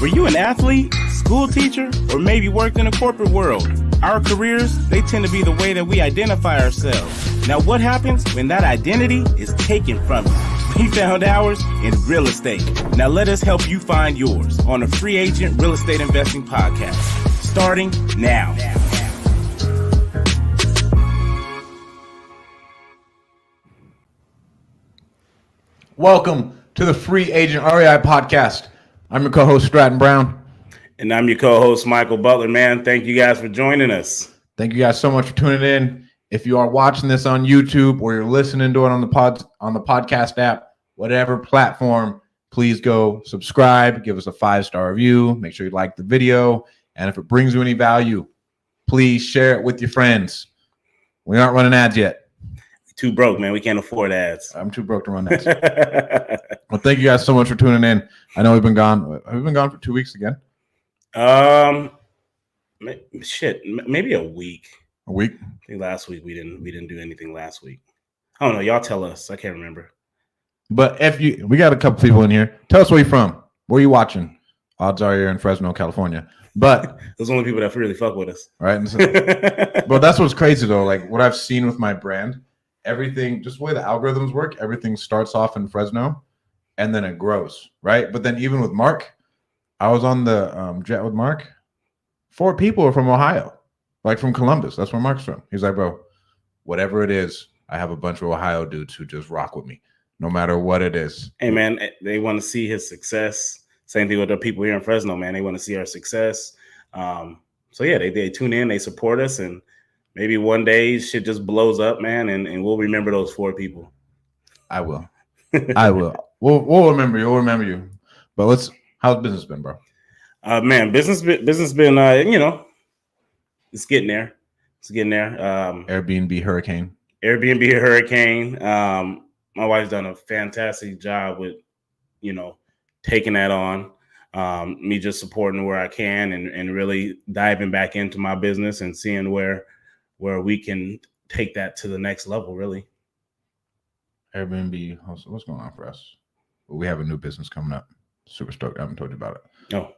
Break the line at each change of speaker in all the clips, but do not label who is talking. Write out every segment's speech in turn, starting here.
Were you an athlete, school teacher, or maybe worked in a corporate world? Our careers, they tend to be the way that we identify ourselves. Now, what happens when that identity is taken from you? We found ours in real estate. Now, let us help you find yours on the Free Agent Real Estate Investing Podcast, starting now.
Welcome to the Free Agent REI Podcast. I'm your co-host, Stratton Brown.
And I'm your co-host, Michael Butler, man. Thank you guys for joining us.
Thank you guys so much for tuning in. If you are watching this on YouTube or you're listening to it on the podcast app, whatever platform, please go subscribe, give us a 5-star review, make sure you like the video, and if it brings you any value, please share it with your friends. We aren't running ads yet.
Too broke, man. We can't afford ads.
I'm too broke to run ads. Well, thank you guys so much for tuning in. I know we've been gone. Have we been gone for 2 weeks again?
Maybe a week.
A week?
I think last week we didn't do anything last week. I don't know. Y'all tell us. I can't remember.
But we got a couple people in here. Tell us where you're from. Where are you watching? Odds are you're in Fresno, California. But
those are the only people that really fuck with us.
Right. So, but that's what's crazy though. Like what I've seen with my brand, everything, just the way the algorithms work, everything starts off in Fresno and then it grows. Right. But then even with Mark, I was on the jet with Mark. 4 people are from Ohio, like from Columbus. That's where Mark's from. He's like, bro, whatever it is, I have a bunch of Ohio dudes who just rock with me, no matter what it is.
Hey, man, they want to see his success. Same thing with the people here in Fresno, man. They want to see our success. So, yeah, they tune in, they support us, and maybe one day shit just blows up, man, and we'll remember those 4 people.
I will. I will. We'll remember you. We'll remember you. But how's business been, bro?
Man, business been, it's getting there. It's getting there.
Airbnb hurricane.
My wife's done a fantastic job with, taking that on. Me just supporting where I can and really diving back into my business and seeing where we can take that to the next level, really.
Airbnb, what's going on for us? We have a new business coming up. Super stoked. I haven't told you about it.
No.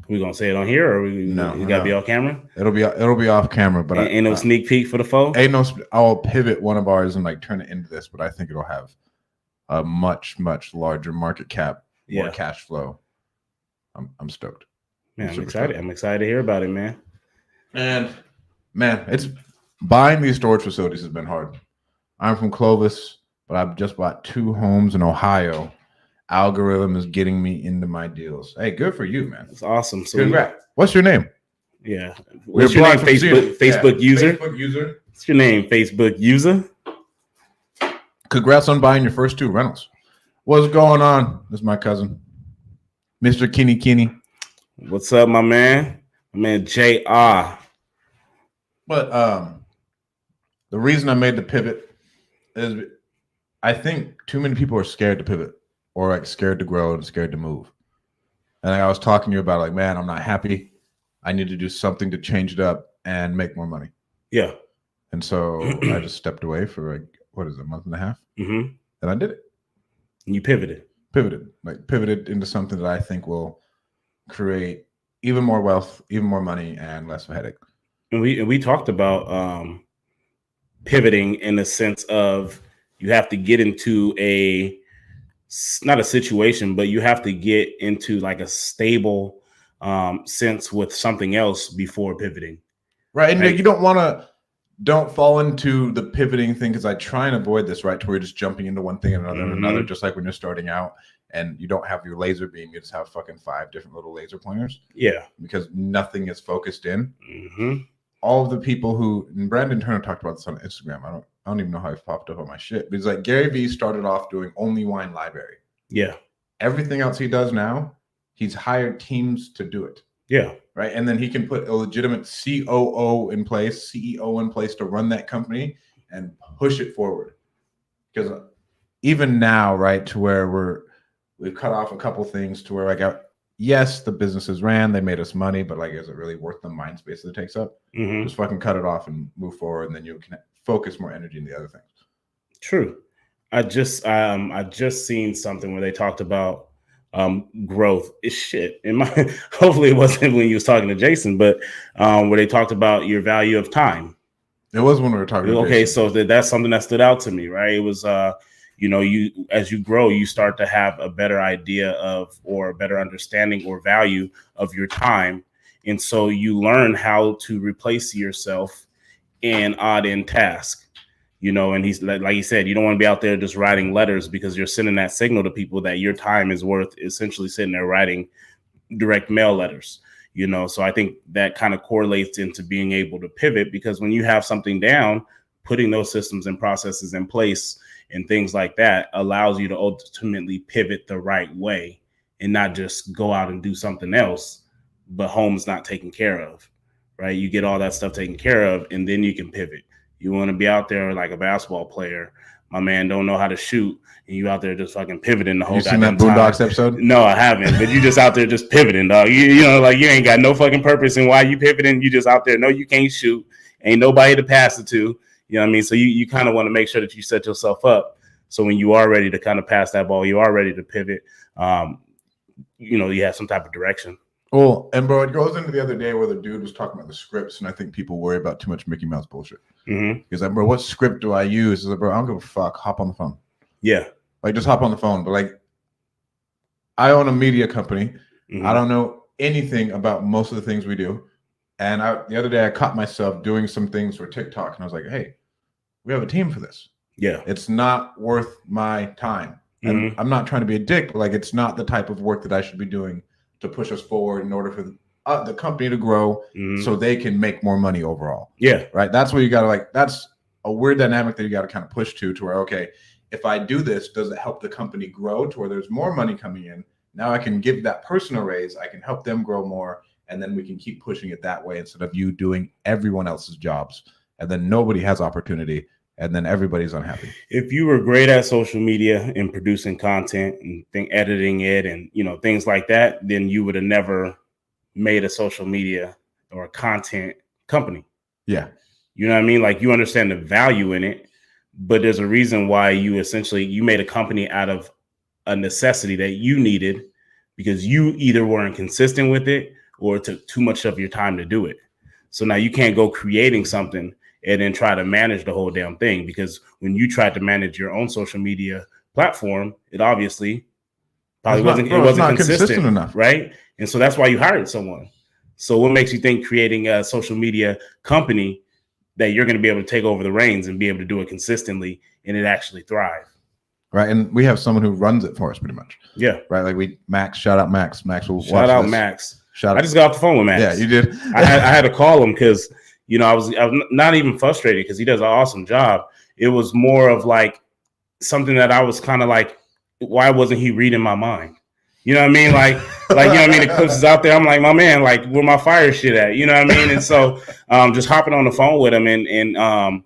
We gonna say it on here, or we gotta be off camera?
It'll be off camera, but
ain't no sneak peek for the phone.
I'll pivot one of ours and turn it into this, but I think it'll have a much larger market cap, more cash flow. I'm stoked.
Man, I'm excited. Stoked. I'm excited to hear about it, man.
And man, it's buying these storage facilities has been hard. I'm from Clovis, but I've just bought 2 homes in Ohio. Algorithm is getting me into my deals. Hey, good for you, man.
It's awesome. So
congrats. What's your name?
Yeah. What's your name? Facebook user?
Facebook user.
What's your name? Facebook user.
Congrats on buying your first 2 rentals. What's going on? This is my cousin, Mr. Kinney.
What's up, my man? My man JR.
But the reason I made the pivot is I think too many people are scared to pivot. Or scared to grow and scared to move. And I was talking to you about man, I'm not happy. I need to do something to change it up and make more money.
Yeah.
And so I just stepped away for a month and a half?
Mm-hmm.
And I did it.
And you pivoted.
Pivoted into something that I think will create even more wealth, even more money, and less of a headache.
And we talked about pivoting in the sense of you have to get into not a situation, but you have to get into a stable sense with something else before pivoting.
Right. And you don't fall into the pivoting thing, because I try and avoid this, right? To where you're just jumping into one thing and another and another, just like when you're starting out and you don't have your laser beam, you just have fucking 5 different little laser pointers.
Yeah.
Because nothing is focused in.
Mm-hmm.
All of the people and Brandon Turner talked about this on Instagram. I don't even know how he popped up on my shit. But it's Gary Vee started off doing only wine library.
Yeah.
Everything else he does now, he's hired teams to do it.
Yeah.
Right. And then he can put a legitimate COO in place, CEO in place to run that company and push it forward. Because even now, right, to where we've cut off a couple things to where yes, the businesses ran, they made us money, but is it really worth the mind space that it takes up?
Mm-hmm.
Just fucking cut it off and move forward, and then you can focus more energy in the other things.
True. I just seen something where they talked about growth is shit. Hopefully it wasn't when you was talking to Jason, but where they talked about your value of time.
It was when we were talking.
Okay, Jason. So that's something that stood out to me, right? It was, you as you grow, you start to have a better idea of, or a better understanding or value of your time, and so you learn how to replace yourself in odd end tasks. And he's like he said, you don't want to be out there just writing letters, because you're sending that signal to people that your time is worth essentially sitting there writing direct mail letters. So I think that kind of correlates into being able to pivot, because when you have something down, putting those systems and processes in place and things like that allows you to ultimately pivot the right way and not just go out and do something else, but home's not taken care of, right? You get all that stuff taken care of, and then you can pivot. You want to be out there like a basketball player. My man don't know how to shoot, and you out there just fucking pivoting the whole goddamn time. You seen that Boondocks episode? No, I haven't. But you just out there just pivoting, dog. Like you ain't got no fucking purpose in why you pivoting. You just out there. No, you can't shoot. Ain't nobody to pass it to. You know what I mean? So you kind of want to make sure that you set yourself up, so when you are ready to kind of pass that ball, you are ready to pivot. You have some type of direction.
Well, and bro, it goes into the other day where the dude was talking about the scripts, and I think people worry about too much Mickey Mouse bullshit. He's like, bro, what script do I use? He's like, bro, I don't give a fuck. Hop on the phone.
Yeah.
Like, just hop on the phone. But like, I own a media company. I don't know anything about most of the things we do. And the other day I caught myself doing some things for TikTok, and I was like, hey, we have a team for this. Yeah. It's not worth my time. And I'm not trying to be a dick, but like, it's not the type of work that I should be doing to push us forward in order for the company to grow, so they can make more money overall. Yeah. Right. That's where you got to that's a weird dynamic that you got to kind of push to where, okay, if I do this, does it help the company grow to where there's more money coming in? Now I can give that person a raise. I can help them grow more. And then we can keep pushing it that way, instead of you doing everyone else's jobs. And then nobody has opportunity, and then everybody's unhappy. If you were great at social media and producing content and editing it and, things like that, then you would have never made a social media or a content company. Yeah. You know what I mean? Like, you understand the value in it, but there's a reason why you made a company out of a necessity that you needed, because you either weren't consistent with it or it took too much of your time to do it. So now you can't go creating something and then try to manage the whole damn thing, because when you tried to manage your own social media platform, it obviously probably wasn't consistent enough, right? And so that's why you hired someone. So what makes you think creating a social media company that you're going to be able to take over the reins and be able to do it consistently and it actually thrive? Right. And we have someone who runs it for us pretty much. Yeah. Right. Like Max, shout out Max. Max will shout out this. Max. I just got off the phone with Max. Yeah, you did. I had to call him because, I was not even frustrated because he does an awesome job. It was more of like something that I was kind of like, why wasn't he reading my mind? You know what I mean? Like, the clips is out there. I'm like, my man, like, where my fire shit at? You know what I mean? And so just hopping on the phone with him and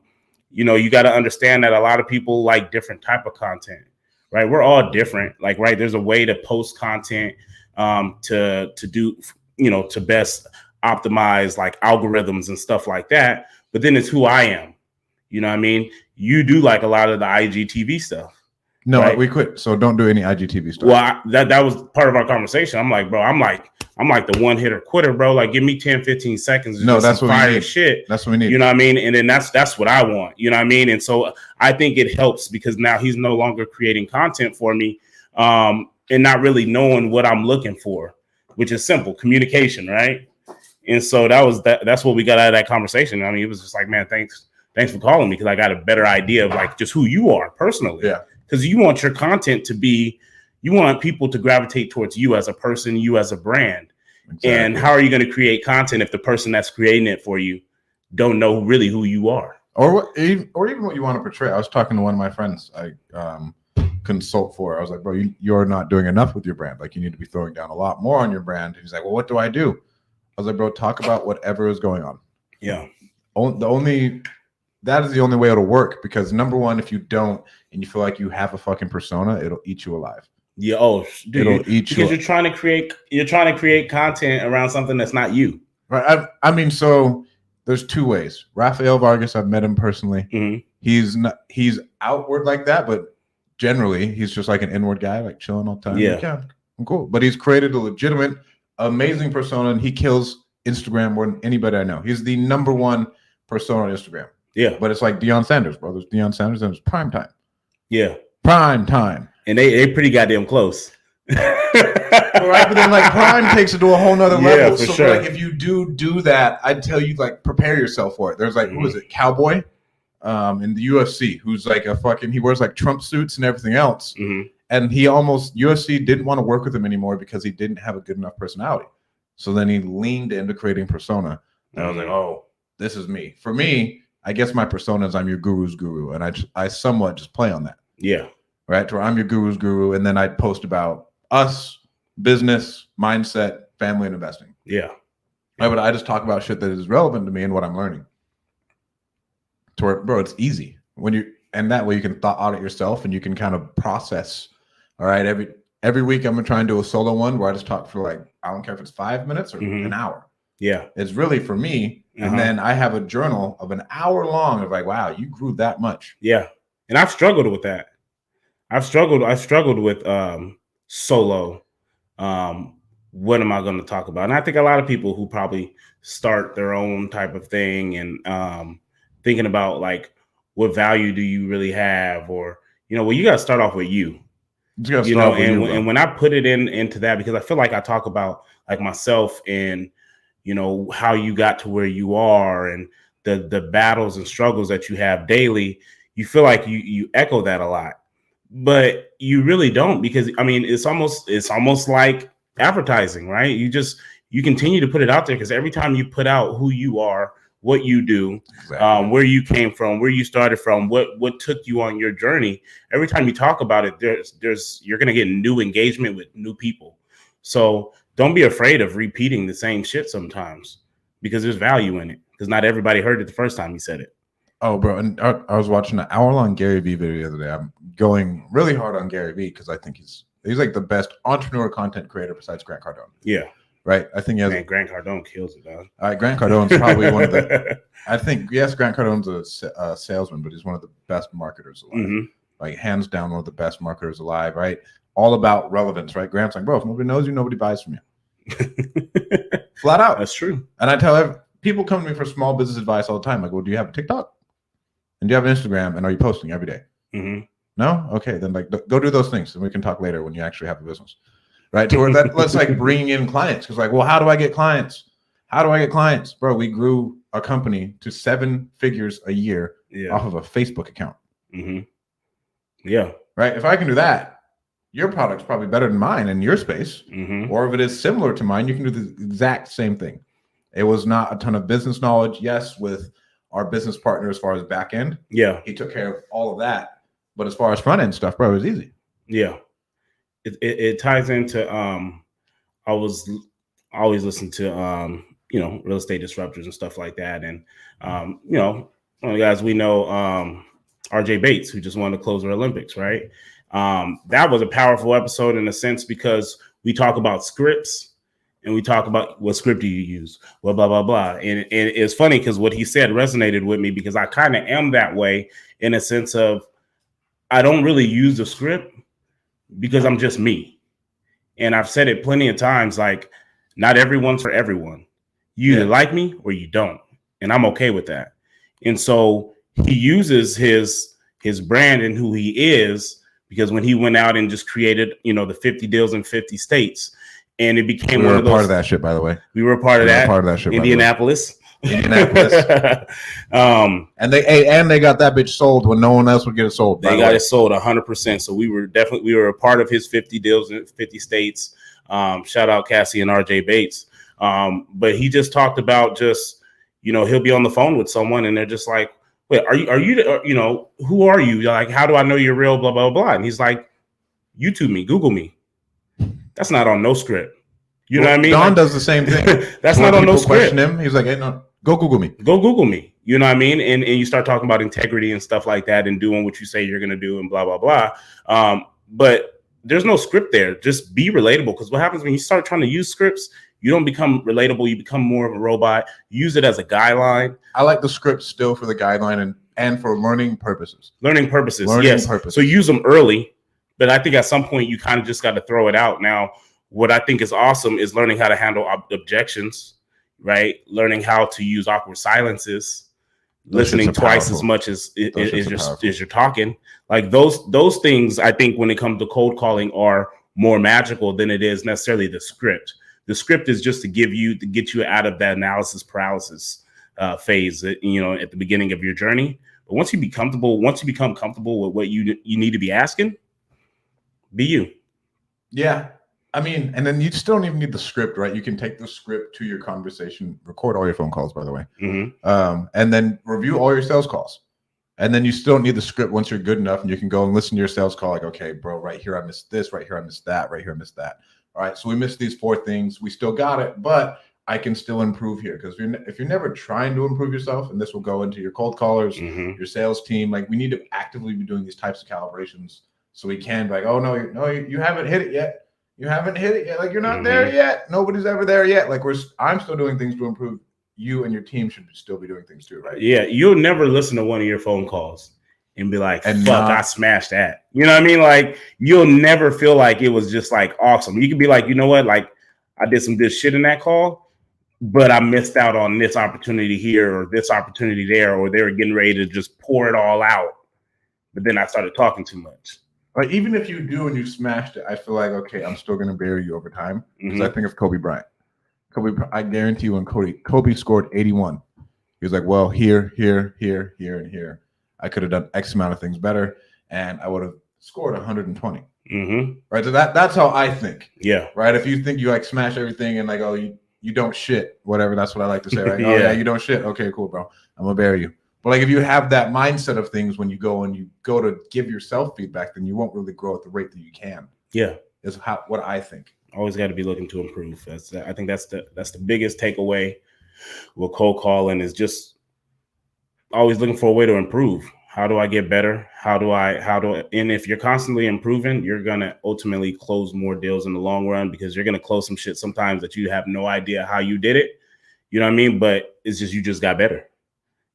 you got to understand that a lot of people like different type of content, right? We're all different. Like, right, there's a way to post content to do, to best optimize like algorithms and stuff like that. But then it's who I am. You know what I mean? You do like a lot of the IGTV stuff. No, right? We quit. So don't do any IGTV stuff. Well, that was part of our conversation. I'm like, bro, I'm like the one hitter quitter, bro. Like, give me 10, 15 seconds. No, that's what we need. Shit. That's what we need. You know what I mean? And then that's what I want. You know what I mean? And so I think it helps because now he's no longer creating content for me and not really knowing what I'm looking for, which is simple communication, right? And so that's what we got out of that conversation. I mean, it was just like, man, thanks for calling me, because I got a better idea of like just who you are personally. Yeah. Because you want your content to be, you want people to gravitate towards you as a person, you as a brand. Exactly. And how are you going to create content if the person that's creating it for you don't know really who you are? Or even what you want to portray. I was talking to one of my friends I consult for. I was like, bro, you're not doing enough with your brand. Like, you need to be throwing down a lot more on your brand. And he's like, well, what do I do? I was like, bro, talk about whatever is going on. Yeah. That is the only way it'll work, because number one, if you don't and you feel like you have a fucking persona, it'll eat you alive. Yeah. Oh, dude, it'll eat you. Because you're trying to create content around something that's not you. Right. I mean, so there's two ways. Rafael Vargas, I've met him personally. Mm-hmm. He's outward like that, but generally he's just like an inward guy, like chilling all the time. Yeah. Like, yeah. cool. But he's created a legitimate, amazing persona, and he kills Instagram more than anybody I know. He's the number one persona on Instagram.
Yeah.
But it's like Deion Sanders, bro. There's Deion Sanders, and it's prime time.
Yeah.
Prime time.
And they pretty goddamn close.
Right, but then like Prime takes it to a whole nother level.
For
so
sure.
like if you do that, I'd tell you like prepare yourself for it. There's like who is it, Cowboy, in the UFC, who's like he wears like Trump suits and everything else, and UFC didn't want to work with him anymore because he didn't have a good enough personality. So then he leaned into creating persona, and I was like, oh, this is me. For me, I guess my persona is I'm your guru's guru, and I somewhat just play on that.
Yeah.
Right, to where I'm your guru's guru, and then I'd post about us, business, mindset, family, and investing.
Yeah.
Right, but I just talk about shit that is relevant to me and what I'm learning. To where, bro, it's easy and that way you can audit yourself and you can kind of process. All right, every week I'm gonna try and do a solo one where I just talk for like, I don't care if it's 5 minutes or an hour.
Yeah,
it's really for me. And then I have a journal of an hour long of like, wow, you grew that much.
Yeah, and I've struggled with that. I've struggled with solo. What am I going to talk about? And I think a lot of people who probably start their own type of thing and thinking about like what value do you really have, or well, you got to start off with you. And when I put it into that, because I feel like I talk about like myself and how you got to where you are and the battles and struggles that you have daily, you feel like you echo that a lot. But you really don't, because I mean, it's almost like advertising, right? You continue to put it out there because every time you put out who you are, what you do, where you came from, where you started from, what took you on your journey. Every time you talk about it, you're going to get new engagement with new people. So don't be afraid of repeating the same shit sometimes, because there's value in it, because not everybody heard it the first time you said it.
Oh, bro, and I was watching an hour-long Gary Vee video the other day. I'm going really hard on Gary Vee because I think he's like the best entrepreneur content creator besides Grant Cardone.
Yeah.
Right? I think he has...
Man, Grant Cardone kills it, dog.
All right, Grant Cardone's probably one of the... I think, yes, Grant Cardone's a salesman, but he's one of the best marketers alive. Like, hands down, one of the best marketers alive, right? All about relevance, right? Grant's like, bro, if nobody knows you, nobody buys from you. Flat out.
That's true.
And I tell people come to me for small business advice all the time. Like, well, do you have a TikTok? And do you have an Instagram? And are you posting every day? No? Okay, then like go do those things, and we can talk later when you actually have a business, right? To where let's like bring in clients, because like, well, how do I get clients? How do I get clients, bro? We grew a company to 7 figures a year off of a Facebook account. Yeah, right. If I can do that, your product's probably better than mine in your space, or if it is similar to mine, you can do the exact same thing. It was not a ton of business knowledge. Yes, with our business partner as far as back end. Yeah. He took care of all of that. But as far as front end stuff, bro, it was easy. Yeah. It ties into I was always listening to real estate disruptors and stuff like that. And one of the guys we know, RJ Bates, who just won the Closer Olympics, right? That was a powerful episode in a sense, because we talk about scripts. And we talk about what script do you use? Well, blah, blah, blah. And it's funny because what he said resonated with me, because I kind of am that way in a sense of I don't really use the script because I'm just me. And I've said it plenty of times, like, not everyone's for everyone. You either like me or you don't. And I'm okay with that. And so he uses his brand and who he is, because when he went out and just created, the 50 deals in 50 states, and it became one of those. We were a part of that shit, by the way. We were a part of that shit. Indianapolis. And they got that bitch sold when no one else would get it sold. They got it sold 100%. So we were a part of his 50 deals in 50 states. Shout out Cassie and RJ Bates. But he just talked about he'll be on the phone with someone and they're just like, wait, are you who are you? Like, how do I know you're real? Blah, blah, blah. And he's like, YouTube me, Google me. That's not on no script. You know what I mean? Don does the same thing. That's not on no script. Him, he's like, hey, no, go Google me. Go Google me. You know what I mean? And you start talking about integrity and stuff like that and doing what you say you're going to do and blah, blah, blah. But there's no script there. Just be relatable. Because what happens when you start trying to use scripts, you don't become relatable. You become more of a robot. Use it as a guideline. I like the script still for the guideline and for learning purposes. Learning purposes. So use them early. But I think at some point you kind of just got to throw it out. Now,
what I think is awesome is learning how to handle objections, right? Learning how to use awkward silences, listening twice as much as you're talking. Like those things, I think when it comes to cold calling are more magical than it is necessarily the script. The script is just to get you out of that analysis paralysis phase, at the beginning of your journey. But once you become comfortable with what you need to be asking, be you.
Yeah. I mean, and then you still don't even need the script, right? You can take the script to your conversation, record all your phone calls, by the way, and then review all your sales calls. And then you still don't need the script once you're good enough, and you can go and listen to your sales call. Like, okay, bro, right here I missed this, right here I missed that, right here I missed that. All right, so we missed these 4 things. We still got it, but I can still improve here. Because if you're never trying to improve yourself, and this will go into your cold callers, your sales team, like we need to actively be doing these types of calibrations so we can be like, oh no, you haven't hit it yet. You haven't hit it yet. Like you're not there yet. Nobody's ever there yet. Like I'm still doing things to improve. You and your team should still be doing things too, right?
Yeah, you'll never listen to one of your phone calls and be like, fuck, I smashed that. You know what I mean? Like you'll never feel like it was just like awesome. You can be like, you know what? Like I did some good shit in that call, but I missed out on this opportunity here or this opportunity there, or they were getting ready to just pour it all out. But then I started talking too much.
Like even if you do and you smashed it, I feel like, okay, I'm still going to bury you over time. Because I think of Kobe Bryant. I guarantee you when Kobe scored 81, he was like, well, here, and here. I could have done X amount of things better, and I would have scored 120. Right? So that's how I think.
Yeah.
Right? If you think you like smash everything and like, oh, you don't shit, whatever, that's what I like to say, right? Oh, yeah, you don't shit. Okay, cool, bro. I'm going to bury you. But like if you have that mindset of things when you go to give yourself feedback, then you won't really grow at the rate that you can.
Yeah.
Is what I think.
Always got to be looking to improve. I think that's the biggest takeaway with cold calling is just always looking for a way to improve. How do I get better? And if you're constantly improving, you're going to ultimately close more deals in the long run because you're going to close some shit sometimes that you have no idea how you did it. You know what I mean? But it's just, you just got better.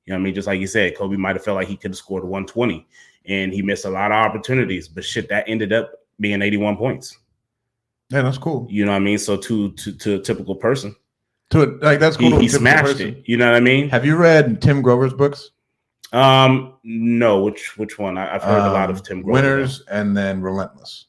You know what I mean? Just like you said, Kobe might have felt like he could have scored 120 and he missed a lot of opportunities, but shit, that ended up being 81 points.
Yeah, that's cool.
You know what I mean? So to a typical person,
that's cool.
He smashed it. You know what I mean?
Have you read Tim Grover's books?
No. Which one? I've heard a lot of Tim Grover.
Winners and then Relentless.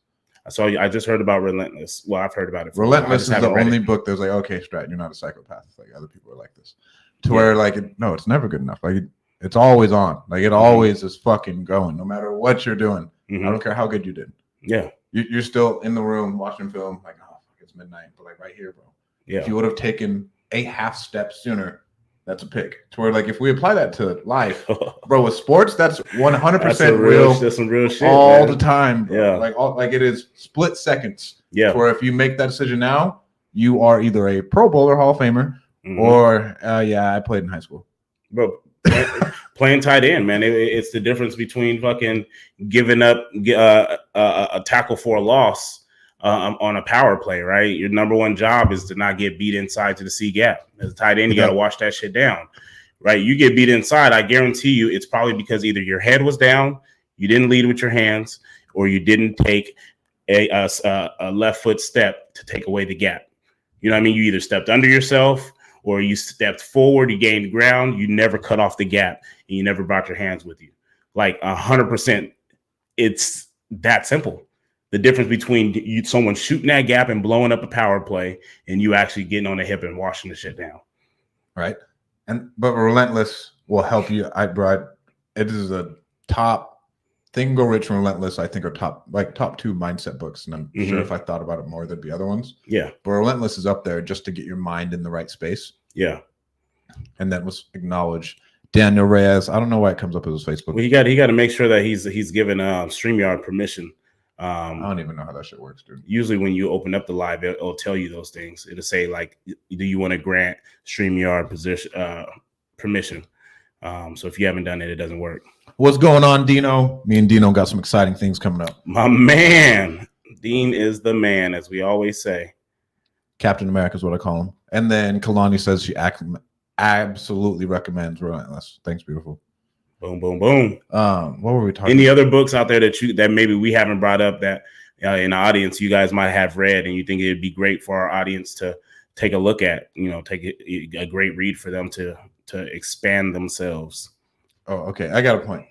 I just heard about Relentless. Well, I've heard about it.
Relentless is the only book that's like, okay, Stratton, you're not a psychopath. Like other people are like this. To where like it's never good enough. Like it's always on. Like it always is fucking going, no matter what you're doing. I don't care how good you did.
Yeah,
you're still in the room watching film. Like, oh, fuck, it's midnight, but like right here, bro.
Yeah.
If you would have taken a half step sooner, that's a pick. To where like if we apply that to life, bro, with sports, that's 100% real.
That's some real shit
all the time. Bro.
Yeah,
like it is split seconds.
Yeah.
To where if you make that decision now, you are either a Pro Bowler, Hall of Famer. Or I played in high school,
bro. Playing tight end, man. It's the difference between fucking giving up a tackle for a loss on a power play, right? Your number one job is to not get beat inside to the C gap. As a tight end, you got to wash that shit down, right? You get beat inside, I guarantee you, it's probably because either your head was down, you didn't lead with your hands, or you didn't take a left foot step to take away the gap. You know what I mean? You either stepped under yourself, or you stepped forward, you gained ground, you never cut off the gap, and you never brought your hands with you. Like 100%, it's that simple. The difference between someone shooting that gap and blowing up a power play and you actually getting on the hip and washing the shit down.
Right. But Relentless will help you. It is a top Think and Grow Rich and Relentless, I think, are top 2 mindset books. And I'm sure if I thought about it more, there'd be other ones.
Yeah.
But Relentless is up there just to get your mind in the right space.
Yeah.
And that was acknowledged. Daniel Reyes, I don't know why it comes up as his Facebook.
Well, he got to make sure that he's given StreamYard permission.
I don't even know how that shit works, dude.
Usually when you open up the live, it'll tell you those things. It'll say like, do you want to grant StreamYard permission? So if you haven't done it, it doesn't work.
What's going on, Dino? Me and Dino got some exciting things coming up.
My man, Dean is the man, as we always say.
Captain America is what I call him. And then Kalani says she absolutely recommends Relentless. Thanks, beautiful.
Boom, boom, boom.
What were we talking
about? Any other books out there that maybe we haven't brought up that in the audience you guys might have read, and you think it'd be great for our audience to take a look at, take a great read for them to expand themselves.
Oh, okay. I got a point.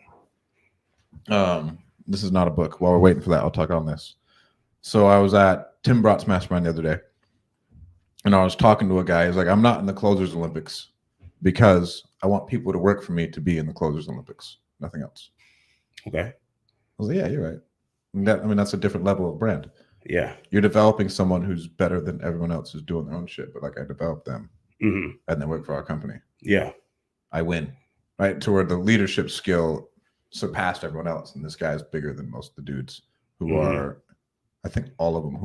This is not a book. While we're waiting for that, I'll talk on this. So I was at Tim Brott's mastermind the other day, and I was talking to a guy. He's like, I'm not in the Closers Olympics because I want people to work for me to be in the Closers Olympics. Nothing else.
Okay.
I was like, yeah, you're right. That's a different level of brand.
Yeah.
You're developing someone who's better than everyone else who's doing their own shit, but like I developed them and they work for our company.
Yeah.
I win, right? To where the leadership skill surpassed everyone else. And this guy's bigger than most of the dudes who are, I think all of them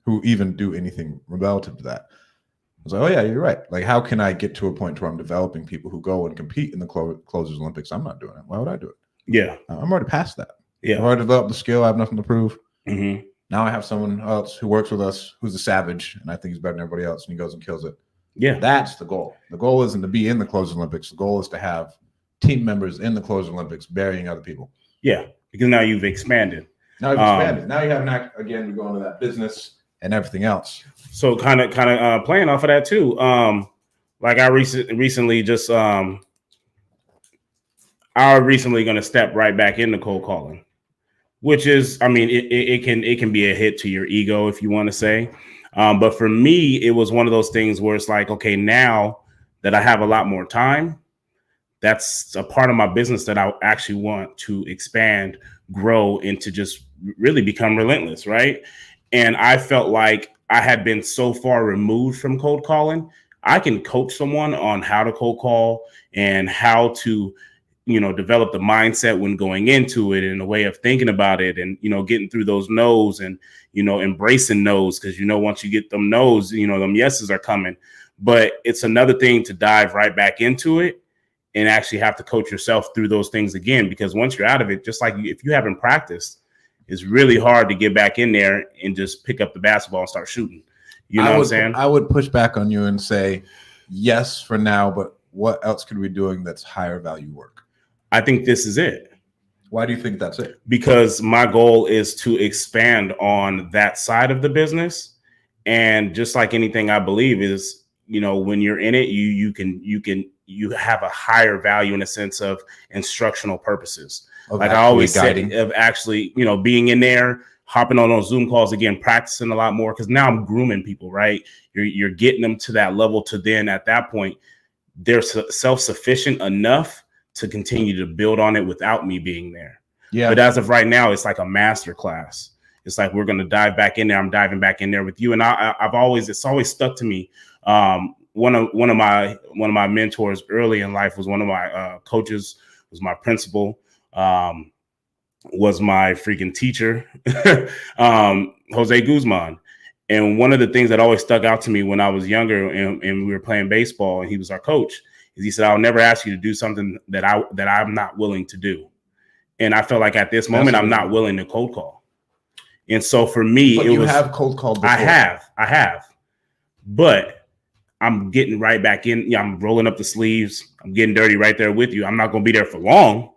who even do anything relative to that. I was like, oh yeah, you're right. Like, how can I get to a point where I'm developing people who go and compete in the Closers Olympics? I'm not doing it. Why would I do it?
Yeah.
I'm already past that.
Yeah.
I've already developed the skill. I have nothing to prove. Now I have someone else who works with us who's a savage, and I think he's better than everybody else, and he goes and kills it.
Yeah.
That's the goal. The goal isn't to be in the Closers Olympics. The goal is to have team members in the Closers Olympics burying other people.
Yeah, because now you've expanded.
Now you have again, we go into that business and everything else.
So kind of playing off of that too. Like I recently just I'm recently going to step right back into cold calling, which is, it can be a hit to your ego if you want to say. But for me, it was one of those things where it's like, okay, now that I have a lot more time, that's a part of my business that I actually want to expand, grow into, just really become relentless, right? And I felt like I had been so far removed from cold calling. I can coach someone on how to cold call and how to, develop the mindset when going into it and a way of thinking about it and, getting through those no's and, embracing no's, because, once you get them no's, them yeses are coming. But it's another thing to dive right back into it and actually have to coach yourself through those things again, because once you're out of it, just like if you haven't practiced, it's really hard to get back in there and just pick up the basketball and start shooting. You know what I'm saying?
I would push back on you and say, yes, for now, but what else could we be doing that's higher value work?
I think this is it.
Why do you think that's it?
Because my goal is to expand on that side of the business. And just like anything, I believe is, when you're in it, you have a higher value in a sense of instructional purposes. Like I always say, of actually, being in there, hopping on those Zoom calls again, practicing a lot more, because now I'm grooming people, right? You're getting them to that level to then at that point, they're self-sufficient enough to continue to build on it without me being there. Yeah. But as of right now, it's like a master class. It's like, we're going to dive back in there. I'm diving back in there with you. And it's always stuck to me. One of my mentors early in life was one of my coaches, was my principal, was my freaking teacher, Jose Guzman. And one of the things that always stuck out to me when I was younger and we were playing baseball and he was our coach is he said, I'll never ask you to do something that I'm not willing to do. And I felt like at this moment, I'm not willing to cold call. And so for me,
but you have cold called before.
I have, but I'm getting right back in. Yeah, I'm rolling up the sleeves. I'm getting dirty right there with you. I'm not going to be there for long.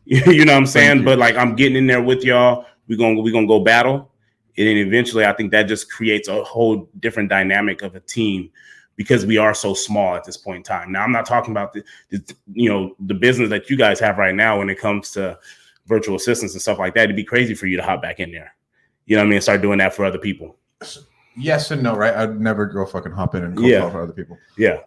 You know what I'm saying? But like, I'm getting in there with y'all. We're going to go battle. And then eventually I think that just creates a whole different dynamic of a team, because we are so small at this point in time. Now, I'm not talking about the business that you guys have right now when it comes to virtual assistants and stuff like that. It'd be crazy for you to hop back in there. You know what I mean? Start doing that for other people.
Yes and no, right? I'd never go fucking hop in and call for other people.
Yeah.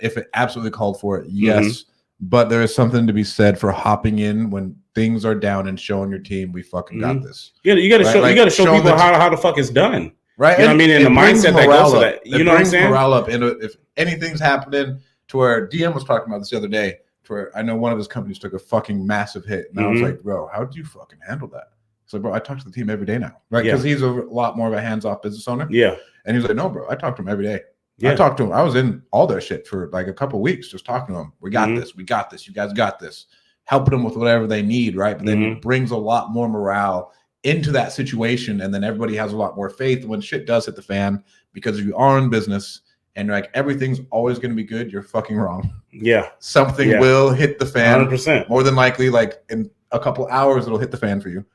If it absolutely called for it, yes. But there is something to be said for hopping in when things are down and showing your team we fucking got this.
Yeah, you got to show. You got to show people how the fuck it's done.
Right.
You know what I mean? And the mindset that goes to that. You know what I'm saying?
Morale up. And if anything's happening, to where DM was talking about this the other day, to where I know one of his companies took a fucking massive hit. And I was like, bro, how do you fucking handle that? So, bro, I talk to the team every day now, right? Because he's a lot more of a hands-off business owner. Yeah. And he's like, no, bro, I talk to him every day. Yeah. I talked to him. I was in all their shit for like a couple of weeks, just talking to him. We got this. We got this. You guys got this. Helping them with whatever they need, right? But then it brings a lot more morale into that situation, and then everybody has a lot more faith when shit does hit the fan, because if you are in business and like everything's always going to be good, you're fucking wrong. Yeah. Something will hit the fan 100%. More than likely, like in a couple hours, it'll hit the fan for you.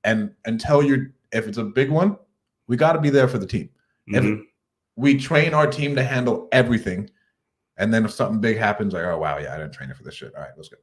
And if it's a big one, we got to be there for the team. If we train our team to handle everything, and then if something big happens, like, oh wow, yeah, I didn't train it for this shit. All right, let's go.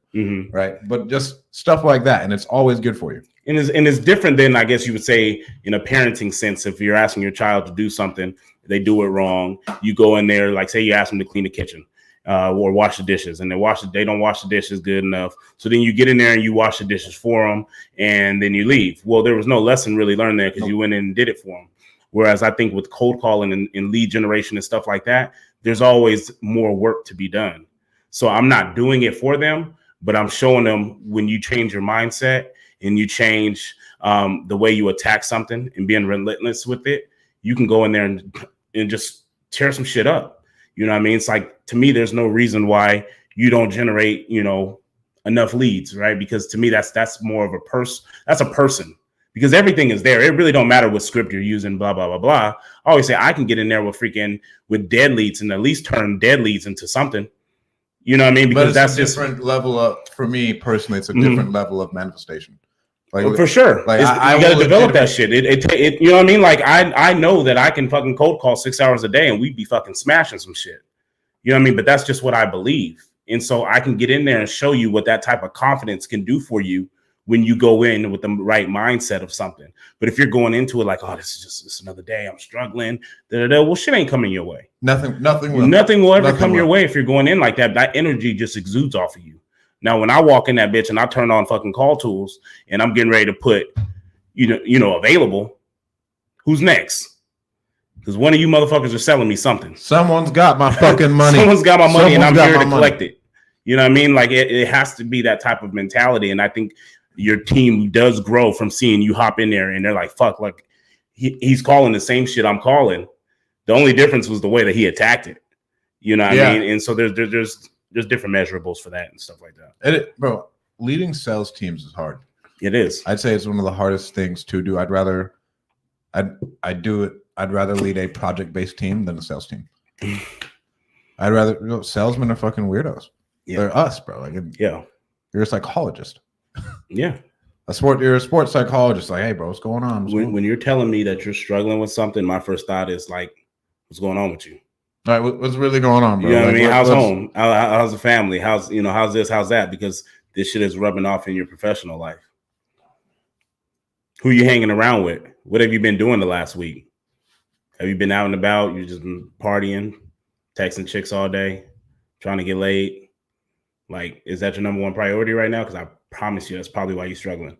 Right, but just stuff like that, and it's always good for you.
And it's different than, I guess you would say, in a parenting sense. If you're asking your child to do something, they do it wrong. You go in there, like say you ask them to clean the kitchen or wash the dishes, and they don't wash the dishes good enough. So then you get in there and you wash the dishes for them, and then you leave. Well, there was no lesson really learned there because you went in and did it for them. Whereas I think with cold calling and lead generation and stuff like that, there's always more work to be done. So I'm not doing it for them, but I'm showing them when you change your mindset and you change the way you attack something and being relentless with it, you can go in there and just tear some shit up. You know what I mean? It's like, to me, there's no reason why you don't generate, enough leads, right? Because to me, that's more of that's a person. Because everything is there. It really don't matter what script you're using, blah, blah, blah, blah. I always say I can get in there with dead leads and at least turn dead leads into something. You know what I mean? Because that's
a different level of, for me personally, it's a different level of manifestation. Like,
for sure. Like, you got to develop that shit. It, you know what I mean? Like, I know that I can fucking cold call 6 hours a day and we'd be fucking smashing some shit. You know what I mean? But that's just what I believe. And so I can get in there and show you what that type of confidence can do for you when you go in with the right mindset of something. But if you're going into it like, oh, this is just another day, I'm struggling, well, shit ain't coming your way. Nothing will ever come your way if you're going in like that. That energy just exudes off of you. Now, when I walk in that bitch and I turn on fucking call tools and I'm getting ready to put, available, who's next? Because one of you motherfuckers are selling me something.
Someone's got my fucking money.
Someone's got my money and I'm here to collect it. You know what I mean? Like it has to be that type of mentality. And I think your team does grow from seeing you hop in there and they're like, fuck, like he's calling the same shit I'm calling. The only difference was the way that he attacked it. You know what I mean? And so there's different measurables for that and stuff like that.
Bro, leading sales teams is hard.
It is.
I'd say it's one of the hardest things to do. I'd rather lead a project-based team than a sales team. I'd rather, salesmen are fucking weirdos. Yeah. They're us, bro. Like, you're a psychologist.
Yeah.
You're a sports psychologist. Like, hey, bro, what's going on?
When you're telling me that you're struggling with something, my first thought is like, what's going on with you?
All right, what's really going on, bro?
You know what I mean? How's home? How's the family? How's this? How's that? Because this shit is rubbing off in your professional life. Who you hanging around with? What have you been doing the last week? Have you been out and about? You just been partying, texting chicks all day, trying to get laid? Like, is that your number one priority right now? Because I promise you, that's probably why you're struggling.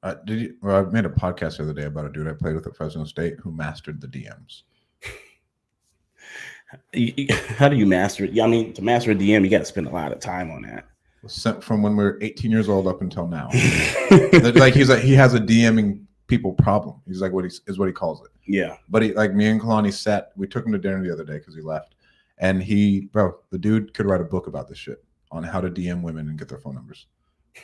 I made a podcast the other day about a dude I played with at Fresno State who mastered the DMs.
How do you master it? I mean, to master a DM, you got to spend a lot of time on that.
Sent from when we were 18 years old up until now. Like he has a DMing people problem. He's like what he calls it. Yeah. But me and Kalani we took him to dinner the other day because he left, and the dude could write a book about this shit on how to DM women and get their phone numbers,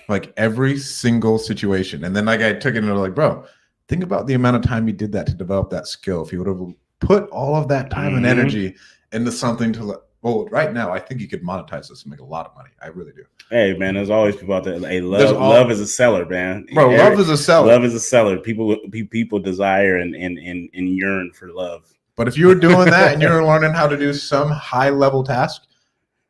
like every single situation. And then I took it and like, bro, think about the amount of time he did that to develop that skill. If he would have put all of that time and energy into something right now, I think you could monetize this and make a lot of money. I really do. Hey, man, there's always people out there. Hey, love is a seller, man. Bro, love is a seller. Love is a seller. People desire and yearn for love. But if you were doing that and you're learning how to do some high level task,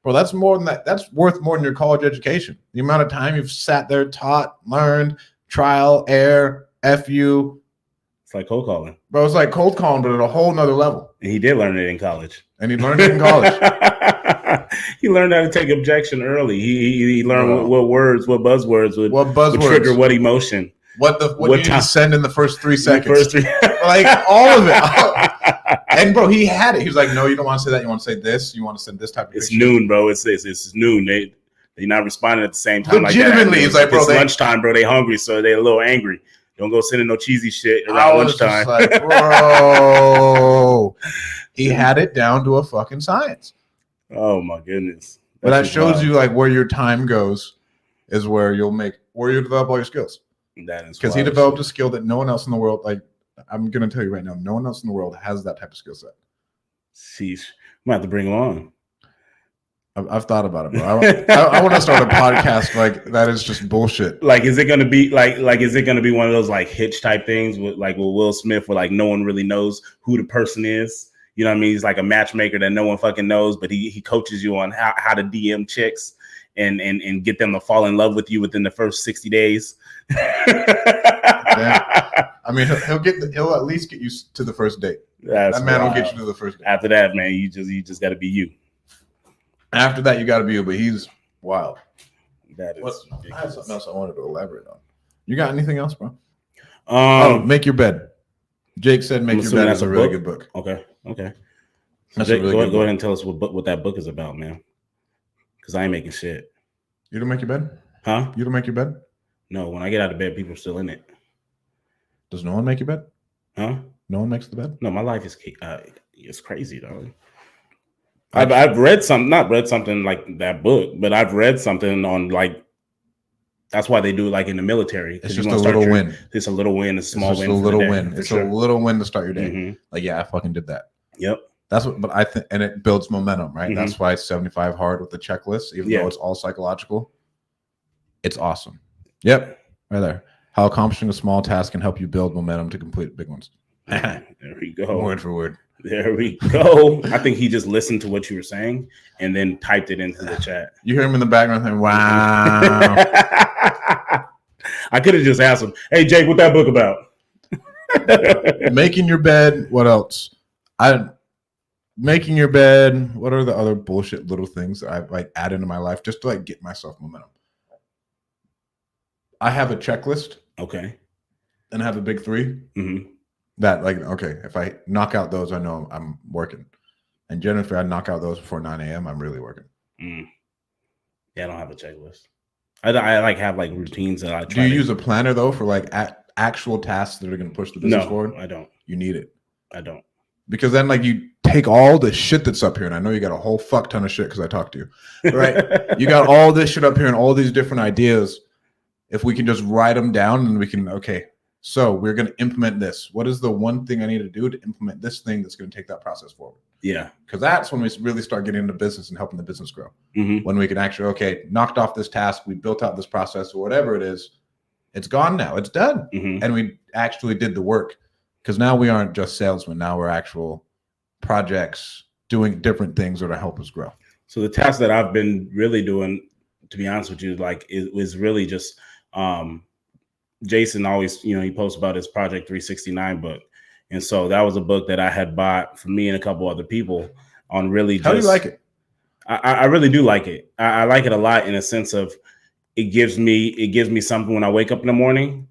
bro, that's more than that. That's worth more than your college education. The amount of time you've sat there, taught, learned, trial, error, FU. It's like cold calling. Bro, it's like cold calling, but at a whole nother level. And he did learn it in college. He learned how to take objection early. He learned what buzzwords would trigger what emotion. What you send in the first 3 seconds. Like all of it. And bro, he had it. He was like, no, you don't want to say that. You want to say this. You want to send this type of picture. It's noon, bro. It's noon. They're not responding at the same time. Legitimately, like he's like, bro, it's lunchtime, bro. They hungry, so they're a little angry. Don't go sending no cheesy shit around lunchtime. Like, bro, he had it down to a fucking science. Oh my goodness. But that shows you like where your time goes is where you develop all your skills. That is because he developed a skill that no one else in the world, like I'm gonna tell you right now, no one else in the world has that type of skill set. Sheesh. I'm gonna have to bring him on. I've thought about it, bro. I want to start a podcast like that is just bullshit.
Like, is it gonna be is it gonna be one of those like Hitch type things with Will Smith, where like no one really knows who the person is? You know what I mean? He's like a matchmaker that no one fucking knows, but he coaches you on how to DM chicks and get them to fall in love with you within the first 60 days.
Yeah. I mean, he'll at least get you to the first date. That man will get you to the first date.
After that, man, you just got to be you.
After that, you got to be you. But he's wild.
That is.
I had something else I wanted to elaborate on. You got anything else, bro? Make Your Bed. Jake said "Make Your Bed" is a really good book.
Okay.
That's
Jake,
really
go
good
ahead and tell us what that book is about, man. Because I ain't making shit.
You don't make your bed?
Huh?
You don't make your bed?
No. When I get out of bed, people are still in it.
Does no one make your bed?
Huh?
No one makes the bed?
No, my life is it's crazy, dog. I've read not read something like that book, but I've read something on like that's why they do it like in the military.
It's just a little win.
It's a little win, a small win.
It's a little win. It's a little win to start your day.
Mm-hmm.
Like, yeah, I fucking did that.
Yep.
That's what, but I think, and it builds momentum, right?
Mm-hmm.
That's why it's 75 hard with the checklist, even though it's all psychological. It's awesome. Yep. Right there. How accomplishing a small task can help you build momentum to complete big ones.
There we go.
Word for word.
There we go. I think he just listened to what you were saying and then typed it into the chat.
You hear him in the background saying, wow.
I could have just asked him, hey, Jake, what that book about?
Making your bed. What else? Making your bed. What are the other bullshit little things that I like add into my life just to like get myself momentum? I have a checklist.
Okay.
And I have a big 3.
Mm-hmm.
That like, okay, if I knock out those, I know I'm working. And generally, if I knock out those before 9 a.m., I'm really working.
Yeah, I don't have a checklist. I like have like routines that I try.
Do you use a planner though for like actual tasks that are going to push the business forward?
I don't.
You need it.
I don't.
Because then like you take all the shit that's up here, and I know you got a whole fuck ton of shit because I talked to you, right? You got all this shit up here and all these different ideas. If we can just write them down and we can, okay, so we're going to implement this. What is the one thing I need to do to implement this thing that's going to take that process forward?
Yeah.
Because that's when we really start getting into business and helping the business grow.
Mm-hmm.
When we can actually, okay, knocked off this task, we built out this process or whatever it is, it's gone now, it's done.
Mm-hmm.
And we actually did the work. Because now we aren't just salesmen. Now we're actual projects doing different things that will help us grow. So
the task that I've been really doing, to be honest with you, like it was really just Jason always, he posts about his Project 369 book. And so that was a book that I had bought for me and a couple other people on really just.
How do you like it?
I really do like it. I like it a lot in a sense of it gives me something when I wake up in the morning.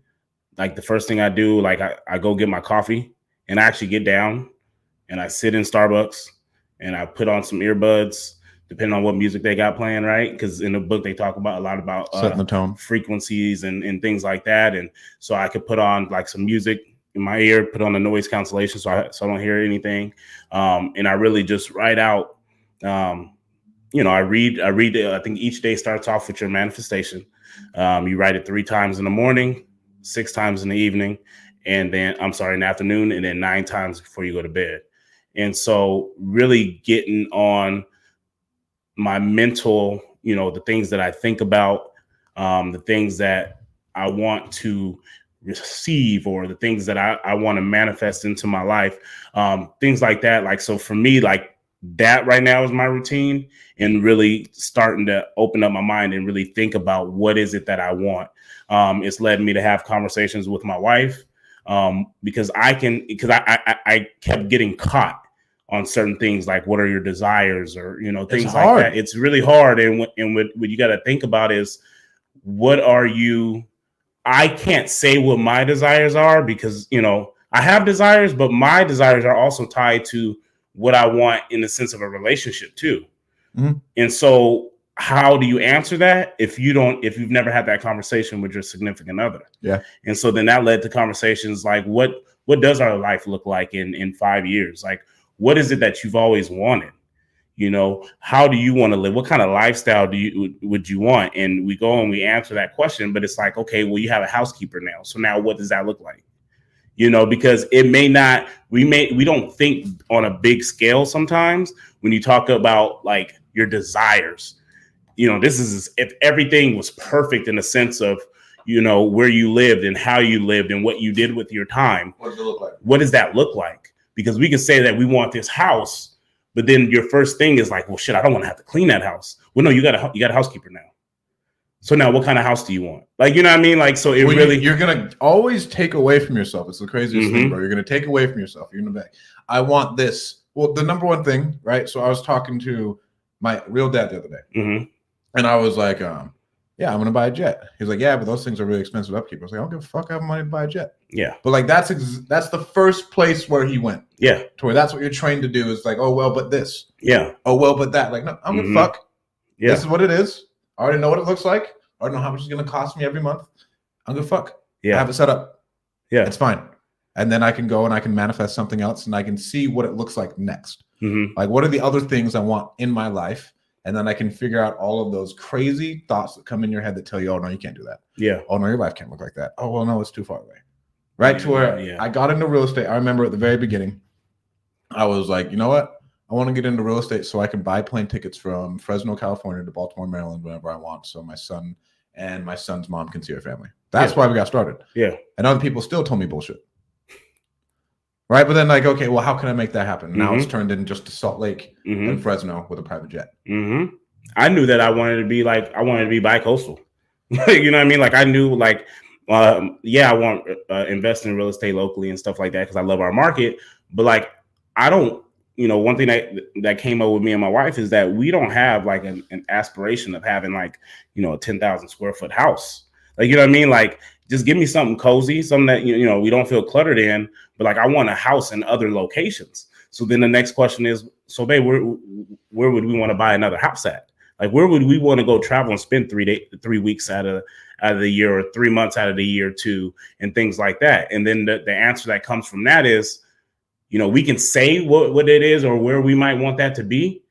Like the first thing I do, like I go get my coffee and I actually get down and I sit in Starbucks and I put on some earbuds, depending on what music they got playing, right? Because in the book, they talk about a lot about
setting the tone,
frequencies and things like that. And so I could put on like some music in my ear, put on the noise cancellation so I don't hear anything. And I really just write out, I read, I think each day starts off with your manifestation. You write it 3 times in the morning, 6 times in the evening, and then in the afternoon, and then 9 times before you go to bed. And so really getting on my mental, the things that I think about, the things that I want to receive, or the things that I want to manifest into my life, things like that. Like, so for me, like that right now is my routine, and really starting to open up my mind and really think about what is it that I want. It's led me to have conversations with my wife, because I kept getting caught on certain things, like what are your desires, or things like that. It's really hard, and what you got to think about is what are you. I can't say what my desires are, because I have desires, but my desires are also tied to what I want in the sense of a relationship too. Mm-hmm. And so how do you answer that if you've never had that conversation with your significant other? Yeah. And so then that led to conversations like, what does our life look like in 5 years? Like, what is it that you've always wanted? How do you want to live? What kind of lifestyle would you want? And we go and we answer that question, but it's like, okay, well, you have a housekeeper now. So now what does that look like? Because it may not, we don't think on a big scale sometimes when you talk about like your desires. This is if everything was perfect in the sense of, where you lived and how you lived and what you did with your time.
What does it look like?
What does that look like? Because we can say that we want this house, but then your first thing is like, well, shit, I don't want to have to clean that house. Well, no, you got a housekeeper now. So now what kind of house do you want? Like, you know what I mean? Like, so it
you're going to always take away from yourself. It's the craziest thing, bro. You're going to take away from yourself. You're going to be like, I want this. Well, the number one thing, right? So I was talking to my real dad the other day, and I was like, yeah, I'm going to buy a jet. He's like, yeah, but those things are really expensive upkeep. I was like, I don't give a fuck. I have money to buy a jet.
Yeah.
But like, that's the first place where he went.
Yeah.
To where that's what you're trained to do is like, oh, well, but this.
Yeah.
Oh, well, but that. Like, no, I'm going to fuck. Yeah. This is what it is. I already know what it looks like. I don't know how much it's going to cost me every month. I'm going to fuck. Yeah. I have it set up.
Yeah.
It's fine. And then I can go and I can manifest something else and I can see what it looks like next. Like, what are the other things I want in my life? And then I can figure out all of those crazy thoughts that come in your head that tell you, oh, no, you can't do that.
Yeah.
Oh, no, your life can't look like that. Oh, well, no, it's too far away. Right. To where I got into real estate. I remember at the very beginning, I was like, you know what? I want to get into real estate so I can buy plane tickets from Fresno, California to Baltimore, Maryland whenever I want. So my son and my son's mom can see her family. That's why we got started.
Yeah.
And other people still told me bullshit. Right. But then like, okay, well, how can I make that happen? Now it's turned into just to Salt Lake and Fresno with a private jet.
I knew that I wanted to be bi-coastal. You know what I mean? Like I knew like, I want invest in real estate locally and stuff like that because I love our market. But like, I don't, one thing that came up with me and my wife is that we don't have like an aspiration of having like, a 10,000 square foot house. Like, you know what I mean? Like, just give me something cozy, something that, we don't feel cluttered in, but like, I want a house in other locations. So then the next question is, so babe, where would we want to buy another house at? Like, where would we want to go travel and spend 3 weeks out of the year or 3 months out of the year too, and things like that. And then the answer that comes from that is, we can say what it is or where we might want that to be.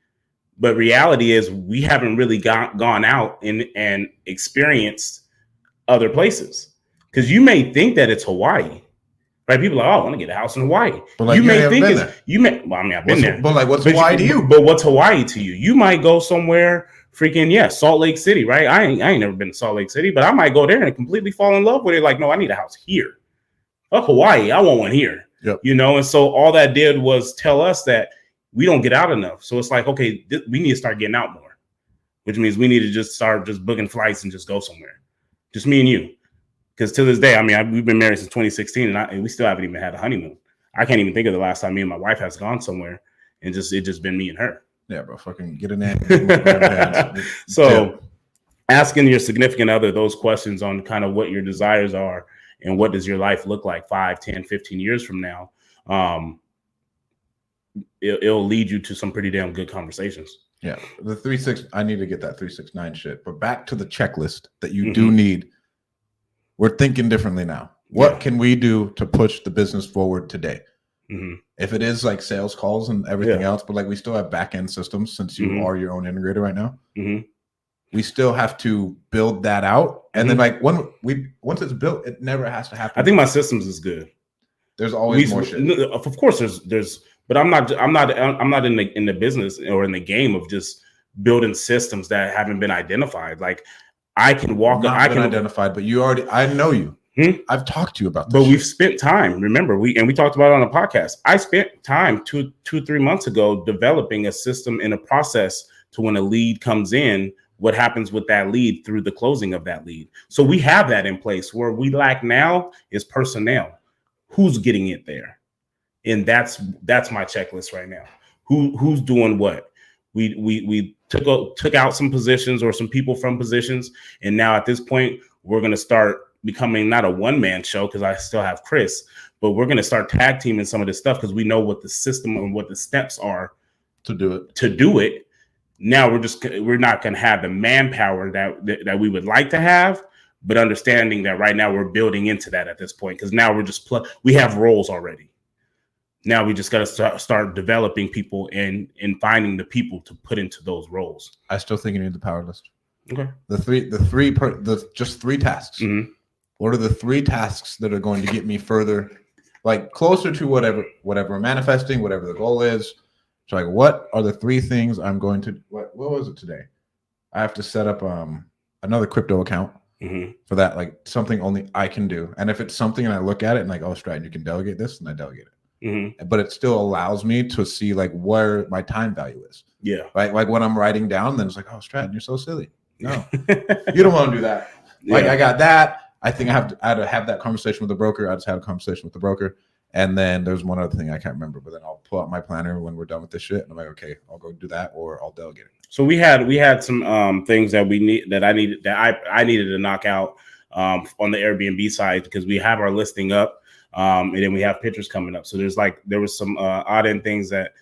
But reality is we haven't really gone out and experienced other places. Because you may think that it's Hawaii, right? People are like, oh, I want to get a house in Hawaii.
But like, I've been there. But like, what's Hawaii to you?
But what's Hawaii to you? You might go somewhere freaking, Salt Lake City, right? I ain't never been to Salt Lake City, but I might go there and completely fall in love with it. Like, no, I need a house here. Fuck Hawaii, I want one here.
Yep.
And so all that did was tell us that we don't get out enough. So it's like, okay, we need to start getting out more, which means we need to just start just booking flights and just go somewhere. Just me and you. Because to this day, we've been married since 2016 and we still haven't even had a honeymoon. I can't even think of the last time me and my wife has gone somewhere and it's just been me and her.
Yeah, bro, fucking get in there.
So asking your significant other those questions on kind of what your desires are and what does your life look like 5, 10, 15 years from now, it'll lead you to some pretty damn good conversations.
Yeah, I need to get that 369 shit. But back to the checklist that you do need. We're thinking differently now. What can we do to push the business forward today? If it is like sales calls and everything else, but like we still have back end systems since you are your own integrator right now. We still have to build that out. And then like once it's built, it never has to happen.
I think my systems is good.
There's always more shit.
Of course there's but I'm not in the business or in the game of just building systems that haven't been identified. Like I can walk. I can
identified, but I know you. I've talked to you about this.
But we've spent time. Remember, we talked about it on a podcast. I spent time 2-3 months ago developing a system and a process to when a lead comes in, what happens with that lead through the closing of that lead. So we have that in place. Where we lack now is personnel. Who's getting it there? And that's my checklist right now. Who's doing what? We took out some positions or some people from positions, and now at this point we're going to start becoming not a one-man show because I still have Chris, but we're going to start tag teaming some of this stuff because we know what the system and what the steps are to do it. Now we're not going to have the manpower that we would like to have, but understanding that right now we're building into that at this point because now we're just we have roles already. Now we just got to start developing people and finding the people to put into those roles.
I still think you need the power list.
Okay.
Just 3 tasks. What are the 3 tasks that are going to get me further, like closer to whatever we're manifesting, whatever the goal is? So like, what are the 3 things I'm going to, what was it today? I have to set up another crypto account for that, like something only I can do. And if it's something and I look at it and like, oh, Stratton, you can delegate this, and I delegate it. But it still allows me to see like where my time value is.
Yeah.
Right. Like when I'm writing down, then it's like, oh, Stratton, you're so silly. No, you don't want to do that. Like I got that. I think I had to have that conversation with the broker. I just had a conversation with the broker. And then there's one other thing I can't remember, but then I'll pull out my planner when we're done with this shit. And I'm like, okay, I'll go do that, or I'll delegate it.
So we had some things that I needed to knock out on the Airbnb side, because we have our listing up, and then we have pictures coming up. So there was some odd end things that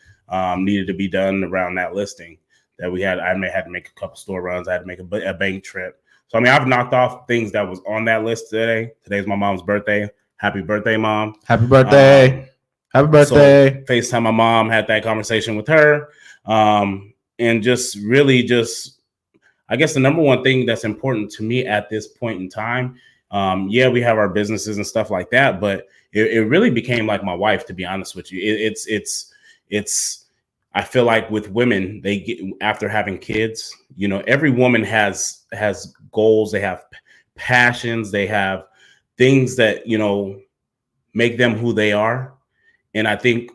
needed to be done around that listing that we had. I may have to make a couple store runs. I had to make a bank trip. So I mean, I've knocked off things that was on that list today. Today's my mom's birthday. Happy birthday, Mom. Happy birthday.
Happy birthday.
So FaceTime my mom, had that conversation with her. And just really I guess the number one thing that's important to me at this point in time, we have our businesses and stuff like that, but it really became like my wife, to be honest with you. It's I feel like with women, they get, after having kids, you know, every woman has goals, they have passions, they have things that, you know, make them who they are. And I think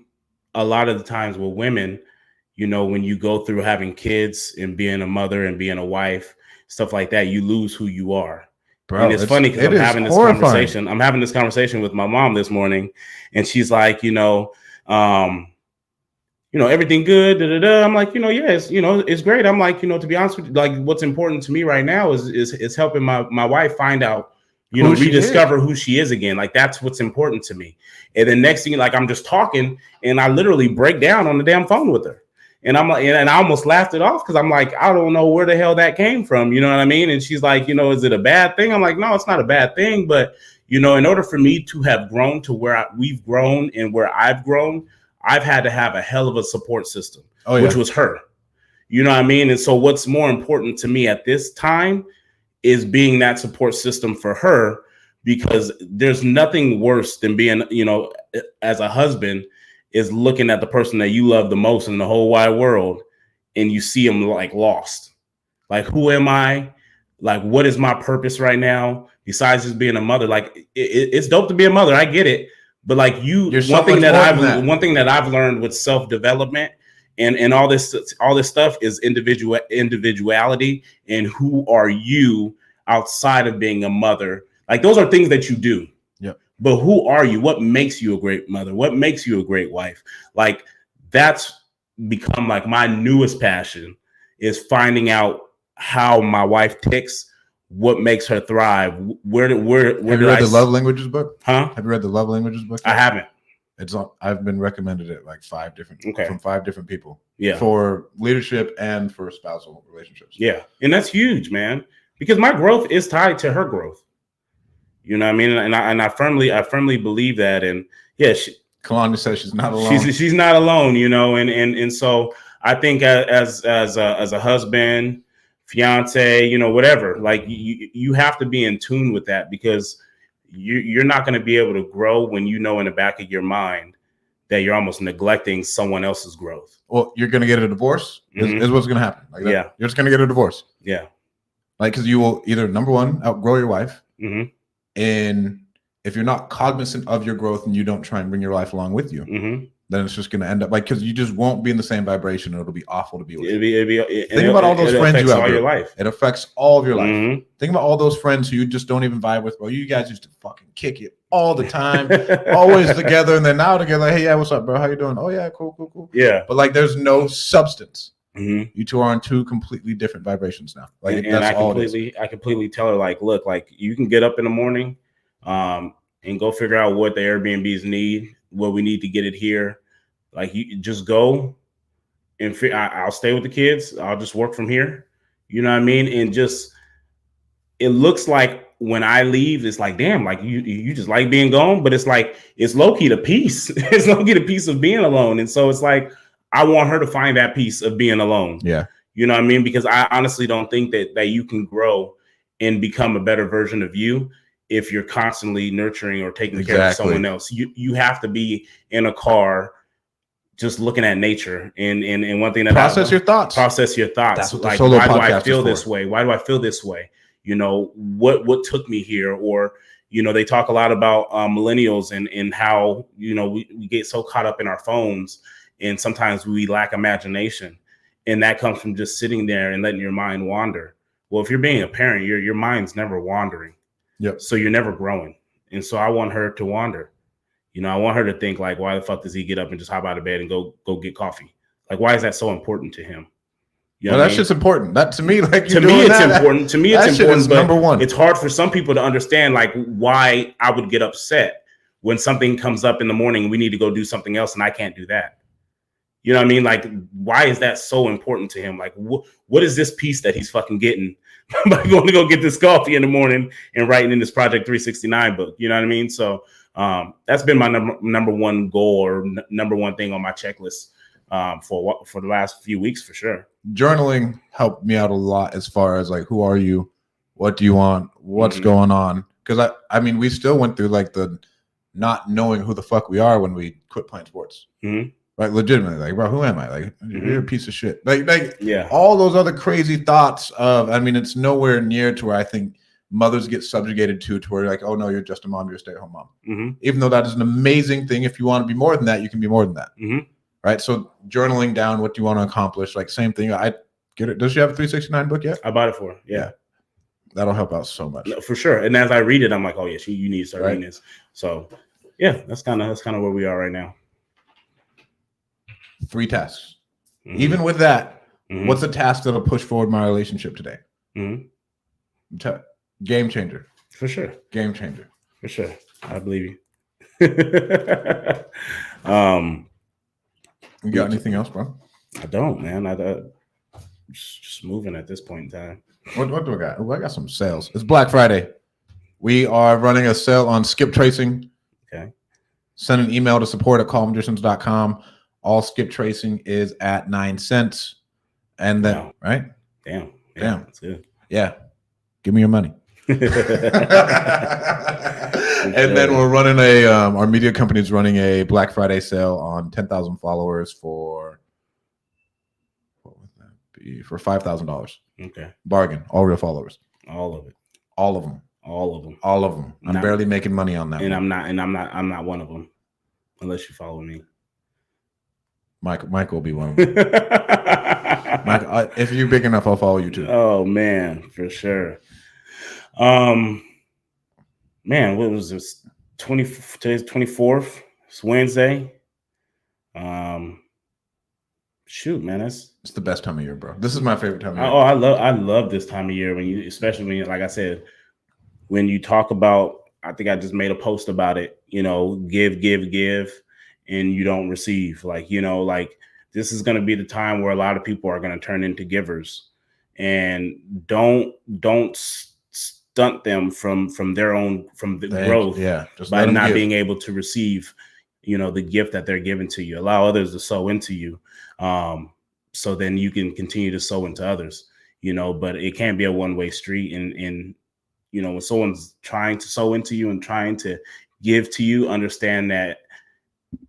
a lot of the times with women, you know, when you go through having kids and being a mother and being a wife, stuff like that, you lose who you are. Bro, and it's funny because I'm having this conversation with my mom this morning, and she's like, everything good. Da, da, da. I'm like, yes, it's great. I'm like, to be honest with you, like what's important to me right now is helping my wife find out, rediscover who she is again. Like that's what's important to me. And then next thing, like I'm just talking and I literally break down on the damn phone with her. And I'm like, and I almost laughed it off because I'm like, I don't know where the hell that came from. You know what I mean? And she's like, is it a bad thing? I'm like, no, it's not a bad thing. But, in order for me to have grown to where we've grown and where I've grown, I've had to have a hell of a support system, which was her. You know what I mean? And so what's more important to me at this time is being that support system for her, because there's nothing worse than being, as a husband, is looking at the person that you love the most in the whole wide world and you see them like lost. Like, who am I? Like, what is my purpose right now besides just being a mother? Like, it's dope to be a mother. I get it. But like one thing that I've learned with self-development and all this stuff is individuality and who are you outside of being a mother. Like those are things that you do. Yeah. But who are you? What makes you a great mother? What makes you a great wife? Like that's become like my newest passion, is finding out how my wife ticks, what makes her thrive. Have you read
the Love Languages book?
Huh?
Have you read the Love Languages book?
I haven't.
It's on. I've been recommended it like from 5 different people.
Yeah.
For leadership and for spousal relationships.
Yeah. And that's huge, man. Because my growth is tied to her growth. You know what I mean? And I firmly believe that. And yeah,
Kalani says she's not alone.
She's not alone, and so I think as a husband, fiance, whatever, like you have to be in tune with that, because you're not going to be able to grow when in the back of your mind that you're almost neglecting someone else's growth.
Well, you're going to get a divorce is what's going to happen. Like
yeah.
You're just going to get a divorce.
Yeah.
Like, because you will either, number one, outgrow your wife.
Mm-hmm.
And if you're not cognizant of your growth and you don't try and bring your life along with you, then it's just going to end up like, because you just won't be in the same vibration. And it'll be awful to be with. Think about all those friends you have.
Your life.
It affects all of your life. Think about all those friends who you just don't even vibe with, bro. You guys used to fucking kick it all the time, always together, and then now together. Hey, yeah, what's up, bro? How you doing? Oh yeah, cool.
Yeah,
but like, there's no substance. You two are on 2 completely different vibrations now. Like,
and I completely tell her, like, look, like you can get up in the morning, and go figure out what the Airbnbs need, what we need to get it here. Like, you just go and I'll stay with the kids. I'll just work from here. You know what I mean? And just, it looks like when I leave, it's like, damn, like you just like being gone, but it's like, it's low key the peace. It's low key the peace of being alone. And so it's like, I want her to find that piece of being alone. Yeah. You know what I mean? Because I honestly don't think that you can grow and become a better version of you if you're constantly nurturing or taking care of someone else. You have to be in a car just looking at nature. And one thing that
process your thoughts.
Process your thoughts.
That's what
like,
the solo
why do I
podcast
feel
is
this
for.
way? Why do I feel this way? You know, what took me here? Or, you know, they talk a lot about millennials and how, you know, we get so caught up in our phones and sometimes we lack imagination. And that comes from just sitting there and letting your mind wander. Well, if you're being a parent, your mind's never wandering.
Yep.
So you're never growing. And so I want her to wander. You know, I want her to think like, why the fuck does he get up and just hop out of bed and go get coffee? Like, why is that so important to him? You know
that's just important. That to me, like
to me, it's important. To me, it's important. But
number one.
It's hard for some people to understand like why I would get upset when something comes up in the morning and we need to go do something else and I can't do that. You know what I mean? Like, why is that so important to him? Like, what is this piece that he's fucking getting by going to go get this coffee in the morning and writing in this Project 369 book? You know what I mean? So that's been my number one goal or number one thing on my checklist for the last few weeks, for sure.
Journaling helped me out a lot as far as like, who are you? What do you want? What's going on? Because I mean, we still went through like the not knowing who the fuck we are when we quit playing sports. Like legitimately, like, bro, who am I? Like, you're a piece of shit. Like, yeah. All those other crazy thoughts of, I mean, it's nowhere near to where I think mothers get subjugated to where like, oh no, you're just a mom, you're a stay-at-home mom. Even though that is an amazing thing. If you want to be more than that, you can be more than that. Right. So journaling down what you want to accomplish, like same thing. I get it. Does she have a 369 book yet? I
bought it for her. Yeah.
That'll help out so much.
No, for sure. And as I read it, I'm like, oh yeah, you need to start reading this. So yeah, that's kind of where we are right now.
3 tasks. Even with that, what's a task that'll push forward my relationship today? Game changer.
For sure.
Game changer.
For sure. I believe you.
You got anything else, bro?
I don't, man. I just moving at this point in time.
What do I got? Oh, I got some sales. It's Black Friday. We are running a sale on skip tracing.
Okay.
Send an email to support@calmmagicians.com. All skip tracing is at 9 cents. And then, right?
Damn. Yeah,
damn.
That's good.
Yeah. Give me your money. And then we're running our media company is running a Black Friday sale on 10,000 followers for, what would that be? For $5,000.
Okay.
Bargain. All real followers.
All of it.
All of them.
All of them.
All of them. I'm barely making money on that.
And I'm not one of them, unless you follow me.
Mike will be one of them. Mike, if you're big enough, I'll follow you too.
Oh man, for sure. Man, what was this? Today's 24th. It's Wednesday. Shoot, man, it's
the best time of year, bro. This is my favorite time of year.
Oh, I love this time of year especially when, like I said, when you talk about, I think I just made a post about it, you know, give, and you don't receive. Like, you know, like this is going to be the time where a lot of people are going to turn into givers, and don't stunt them from the growth by not being able to receive, you know, the gift that they're giving to you. Allow others to sow into you. So then you can continue to sow into others, you know, but it can't be a one-way street. And, you know, when someone's trying to sow into you and trying to give to you, understand that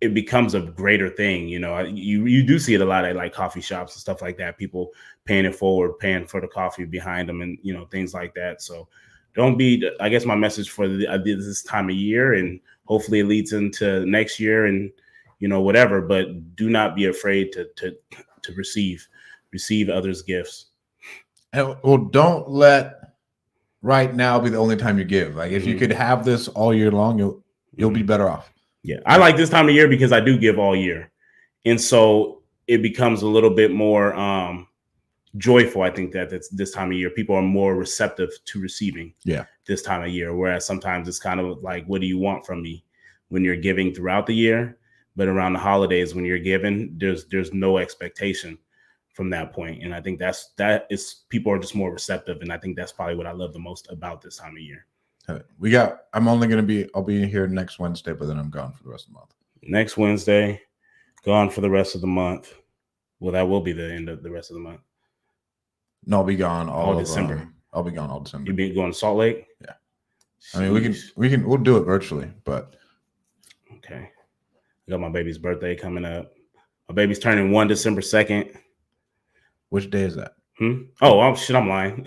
it becomes a greater thing. You know, you do see it a lot at like coffee shops and stuff like that. People paying it forward, paying for the coffee behind them, and, you know, things like that. So don't be, I guess my message for this time of year, and hopefully it leads into next year and, you know, whatever, but do not be afraid to receive others' gifts.
And, well, don't let right now be the only time you give. Like if you could have this all year long, you'll be better off.
Yeah, I like this time of year because I do give all year. And so it becomes a little bit more joyful. I think that's this time of year. People are more receptive to receiving this time of year. Whereas sometimes it's kind of like, what do you want from me when you're giving throughout the year? But around the holidays, when you're giving, there's no expectation from that point. And I think that is people are just more receptive. And I think that's probably what I love the most about this time of year.
I'll be here next Wednesday, but then I'm gone for the rest of the month.
Next Wednesday, gone for the rest of the month. Well, that will be the end of the rest of the month.
No, I'll be gone all
December.
I'll be gone all December.
You be going to Salt Lake?
Yeah. I mean, we'll do it virtually, but
okay. I got my baby's birthday coming up. My baby's turning 1 December 2nd.
Which day is that?
Oh, shit, I'm lying.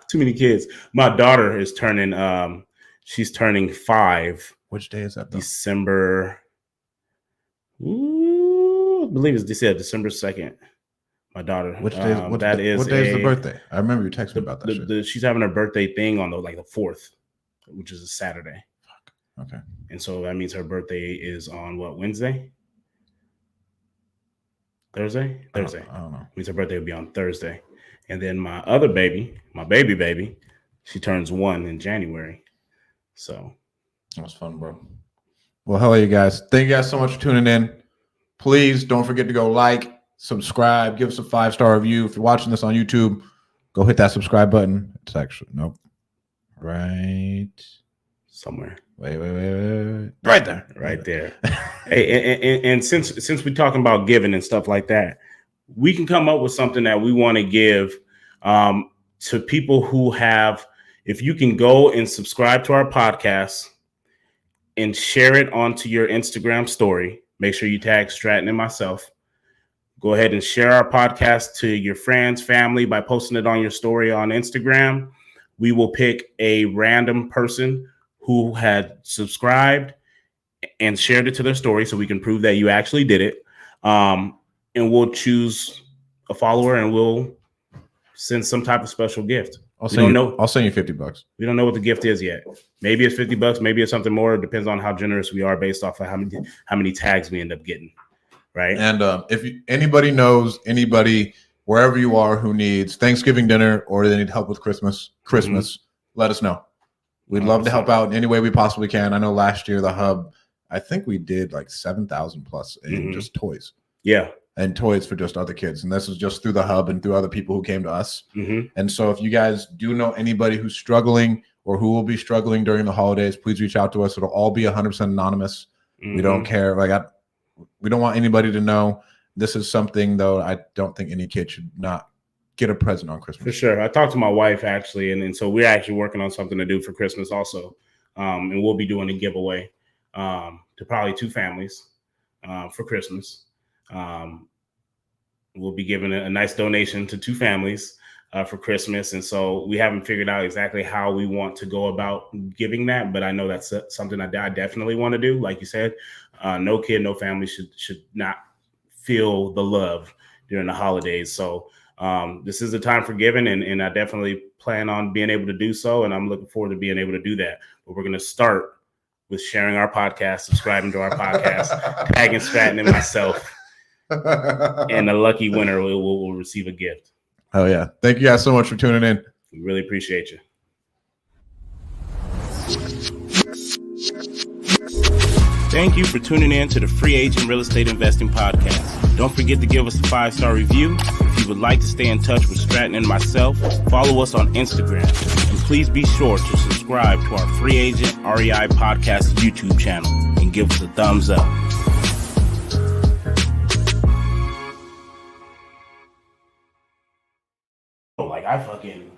Too many kids. My daughter is turning, she's turning 5.
Which day is that, though?
December. Ooh, I believe it's December 2nd. My daughter.
Which day? What day is the birthday? I remember you texting me about that shit.
She's having her birthday thing on the 4th, which is a Saturday.
Fuck. Okay.
And so that means her birthday is on what, Wednesday? Thursday? Thursday.
I don't know.
Means her birthday will be on Thursday. And then my other baby, my baby, she turns 1 in January. So
that was fun, bro. Well, hello, you guys. Thank you guys so much for tuning in. Please don't forget to go like, subscribe, give us a 5-star review. If you're watching this on YouTube, go hit that subscribe button. It's actually right
somewhere.
Wait. Right there.
Hey, and since we're talking about giving and stuff like that, we can come up with something that we want to give to people who have. If you can go and subscribe to our podcast and share it onto your Instagram story, make sure you tag Stratton and myself. Go ahead and share our podcast to your friends, family by posting it on your story on Instagram. We will pick a random person who had subscribed and shared it to their story so we can prove that you actually did it. And we'll choose a follower and we'll send some type of special gift.
I'll send you $50.
We don't know what the gift is yet. Maybe it's $50. Maybe it's something more. It depends on how generous we are based off of how many tags we end up getting. Right.
And if anybody knows anybody wherever you are who needs Thanksgiving dinner or they need help with Christmas, let us know. We'd love to help out in any way we possibly can. I know last year the hub, I think we did like 7,000 plus in just toys.
Yeah.
And toys for just other kids. And this is just through the hub and through other people who came to us. And so if you guys do know anybody who's struggling or who will be struggling during the holidays, please reach out to us. It'll all be 100% anonymous. We don't care. We don't want anybody to know. This is something, though, I don't think any kid should not get a present on Christmas.
For sure. I talked to my wife, actually, and so we're actually working on something to do for Christmas also. And we'll be doing a giveaway to probably 2 families for Christmas. We'll be giving a nice donation to 2 families for Christmas. And so we haven't figured out exactly how we want to go about giving that. But I know that's something I definitely want to do. Like you said, no kid, no family should not feel the love during the holidays. So this is the time for giving. And I definitely plan on being able to do so. And I'm looking forward to being able to do that. But we're going to start with sharing our podcast, subscribing to our podcast, tagging Stratton and myself. And the lucky winner will receive a gift.
Oh, yeah. Thank you guys so much for tuning in.
We really appreciate you. Thank you for tuning in to the Free Agent Real Estate Investing Podcast. Don't forget to give us a 5-star review. If you would like to stay in touch with Stratton and myself, follow us on Instagram. And please be sure to subscribe to our Free Agent REI Podcast YouTube channel and give us a thumbs up. I fucking